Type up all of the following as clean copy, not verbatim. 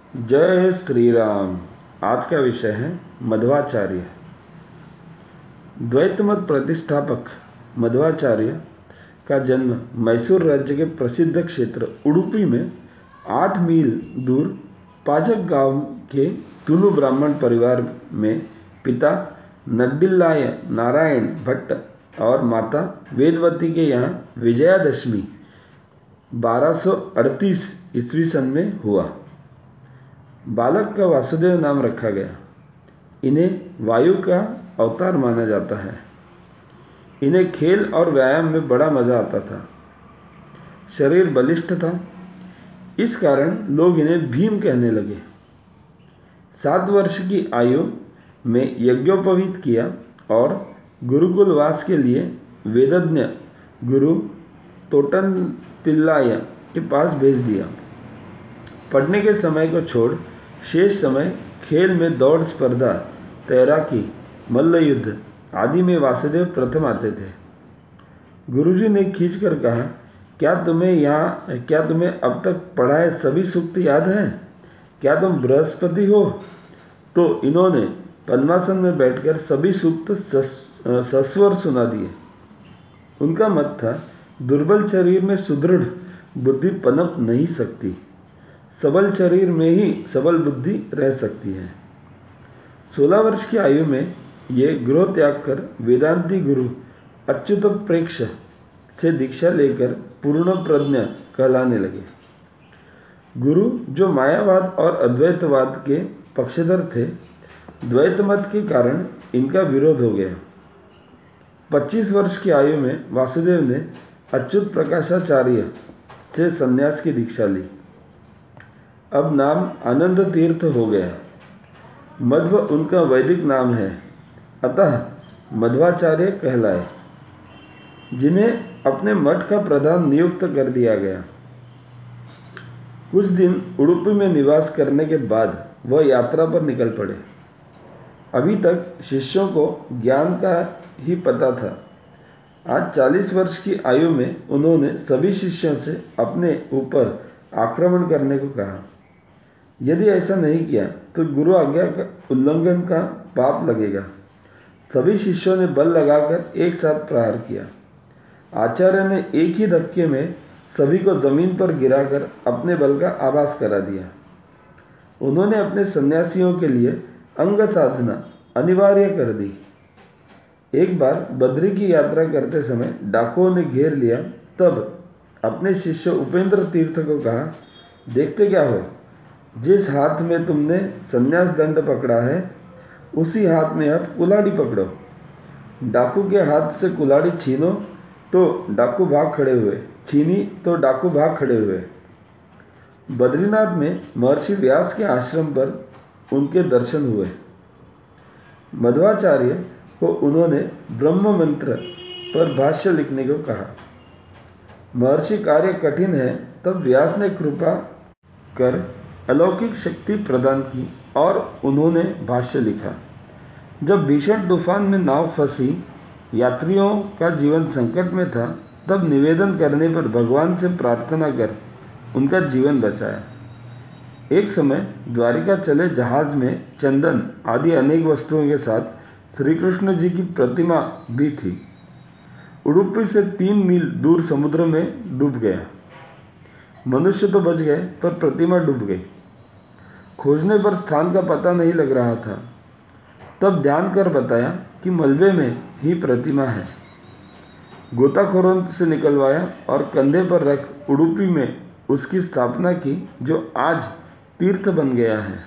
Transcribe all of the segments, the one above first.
जय श्री राम। आज का विषय है मध्वाचार्य। द्वैत मत प्रतिष्ठापक मध्वाचार्य का जन्म मैसूर राज्य के प्रसिद्ध क्षेत्र उडुपी में 8 मील दूर पाजक गांव के तुलु ब्राह्मण परिवार में पिता नड्डिल्लाय नारायण भट्ट और माता वेदवती के यहाँ विजयादशमी 1238 ईस्वी सन में हुआ। बालक का वासुदेव नाम रखा गया। इन्हें वायु का अवतार माना जाता है। इन्हें खेल और व्यायाम में बड़ा मजा आता था। शरीर बलिष्ठ था, इस कारण लोग इन्हें भीम कहने लगे। 7 वर्ष की आयु में यज्ञोपवीत किया और गुरुकुलवास के लिए वेदज्ञ गुरु तोटनतिल्लाय के पास भेज दिया। पढ़ने के समय को छोड़ शेष समय खेल में दौड़ स्पर्धा, तैराकी, मल्ल युद्ध आदि में वासुदेव प्रथम आते थे। गुरुजी ने खींचकर कहा, क्या तुम्हें अब तक पढ़ाए सभी सूक्त याद हैं? क्या तुम बृहस्पति हो? तो इन्होंने पद्मासन में बैठकर सभी सूक्त सस्वर सुना दिए। उनका मत था, दुर्बल शरीर में सुदृढ़ बुद्धि पनप नहीं सकती, सबल शरीर में ही सबल बुद्धि रह सकती है। 16 वर्ष की आयु में ये गृह त्याग कर वेदांती गुरु अच्युत प्रेक्ष से दीक्षा लेकर पूर्ण प्रज्ञ कहलाने लगे। गुरु जो मायावाद और अद्वैतवाद के पक्षधर थे, द्वैत मत के कारण इनका विरोध हो गया। 25 वर्ष की आयु में वासुदेव ने अच्युत प्रकाशाचार्य से संन्यास की दीक्षा ली। अब नाम आनंद तीर्थ हो गया। मध्व उनका वैदिक नाम है, अतः मध्वाचार्य कहलाए, जिन्हें अपने मठ का प्रधान नियुक्त कर दिया गया। कुछ दिन उडुपी में निवास करने के बाद वह यात्रा पर निकल पड़े। अभी तक शिष्यों को ज्ञान का ही पता था। आज 40 वर्ष की आयु में उन्होंने सभी शिष्यों से अपने ऊपर आक्रमण करने को कहा। यदि ऐसा नहीं किया तो गुरु आज्ञा का उल्लंघन का पाप लगेगा। सभी शिष्यों ने बल लगाकर एक साथ प्रहार किया। आचार्य ने एक ही धक्के में सभी को जमीन पर गिराकर अपने बल का आभास करा दिया। उन्होंने अपने सन्यासियों के लिए अंग साधना अनिवार्य कर दी। एक बार बद्री की यात्रा करते समय डाकुओं ने घेर लिया, तब अपने शिष्य उपेंद्र तीर्थ को कहा, देखते क्या हो, जिस हाथ में तुमने संन्यास दंड पकड़ा है उसी हाथ में अब कुल्हाड़ी पकड़ो। डाकू के हाथ से कुल्हाड़ी छीनो तो डाकू भाग खड़े हुए। बद्रीनाथ में महर्षि व्यास के आश्रम पर उनके दर्शन हुए। मध्वाचार्य को उन्होंने ब्रह्म मंत्र पर भाष्य लिखने को कहा। महर्षि कार्य कठिन है, तब व्यास ने कृपा कर अलौकिक शक्ति प्रदान की और उन्होंने भाष्य लिखा। जब भीषण तूफान में नाव फंसी, यात्रियों का जीवन संकट में था, तब निवेदन करने पर भगवान से प्रार्थना कर उनका जीवन बचाया। एक समय द्वारिका चले जहाज में चंदन आदि अनेक वस्तुओं के साथ श्री कृष्ण जी की प्रतिमा भी थी। उडुपी से 3 मील दूर समुद्र में डूब गया। मनुष्य तो बच गए, पर प्रतिमा डूब गई। खोजने पर स्थान का पता नहीं लग रहा था। तब ध्यान कर बताया कि मलबे में ही प्रतिमा है। गोताखोरों से निकलवाया और कंधे पर रख उडुपी में उसकी स्थापना की, जो आज तीर्थ बन गया है।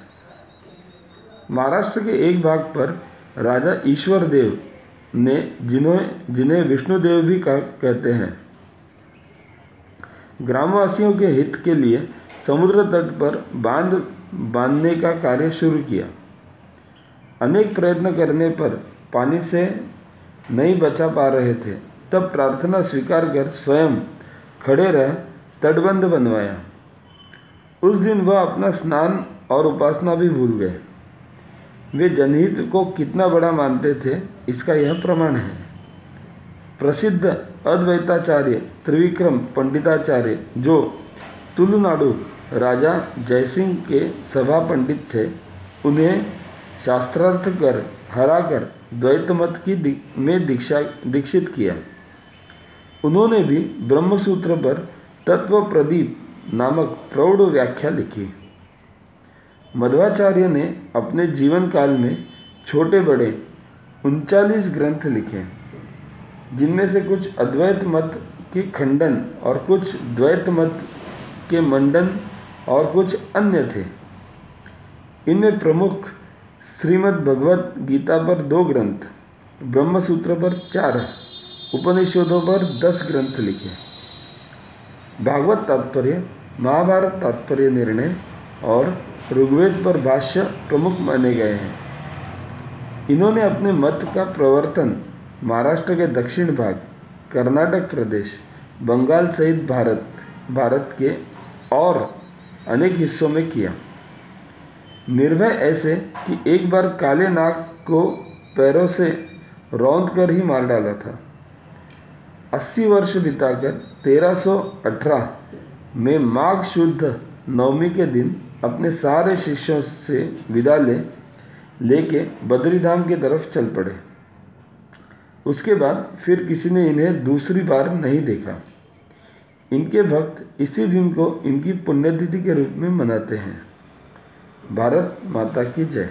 महाराष्ट्र के एक भाग पर राजा ईश्वर देव ने, जिन्हें विष्णुदेव भी कहते हैं, ग्रामवासियों के हित के लिए समुद्र तट पर बांध बांधने का कार्य शुरू किया। अनेक प्रयत्न करने पर पानी से नहीं बचा पा रहे थे, तब प्रार्थना स्वीकार कर स्वयं खड़े रह तटबंध बनवाया। उस दिन वह अपना स्नान और उपासना भी भूल गए। वे जनहित को कितना बड़ा मानते थे, इसका यह प्रमाण है। प्रसिद्ध अद्वैताचार्य त्रिविक्रम पंडिताचार्य, जो तुलुनाडु राजा जयसिंह के सभा पंडित थे, उन्हें शास्त्रार्थ कर हराकर द्वैत मत में दीक्षित किया। उन्होंने भी ब्रह्मसूत्र पर तत्व प्रदीप नामक प्रौढ़ व्याख्या लिखी। मध्वाचार्य ने अपने जीवन काल में छोटे बड़े 39 ग्रंथ लिखे, जिनमें से कुछ अद्वैत मत के खंडन और कुछ द्वैत मत के मंडन और कुछ अन्य थे। इनमें प्रमुख श्रीमद् भगवत गीता पर 2 ग्रंथ, ब्रह्मसूत्र पर 4, उपनिषदों पर 10 ग्रंथ लिखे। भागवत तात्पर्य, महाभारत तात्पर्य निर्णय और ऋग्वेद पर भाष्य प्रमुख माने गए हैं। इन्होंने अपने मत का प्रवर्तन महाराष्ट्र के दक्षिण भाग, कर्नाटक प्रदेश, बंगाल सहित भारत के और अनेक हिस्सों में किया। निर्भय ऐसे कि एक बार काले नाग को पैरों से रौंद कर ही मार डाला था। 80 वर्ष बिताकर 1318 में माघ शुद्ध नवमी के दिन अपने सारे शिष्यों से विदा लेके बद्रीधाम की तरफ चल पड़े। उसके बाद फिर किसी ने इन्हें दूसरी बार नहीं देखा। इनके भक्त इसी दिन को इनकी पुण्यतिथि के रूप में मनाते हैं। भारत माता की जय।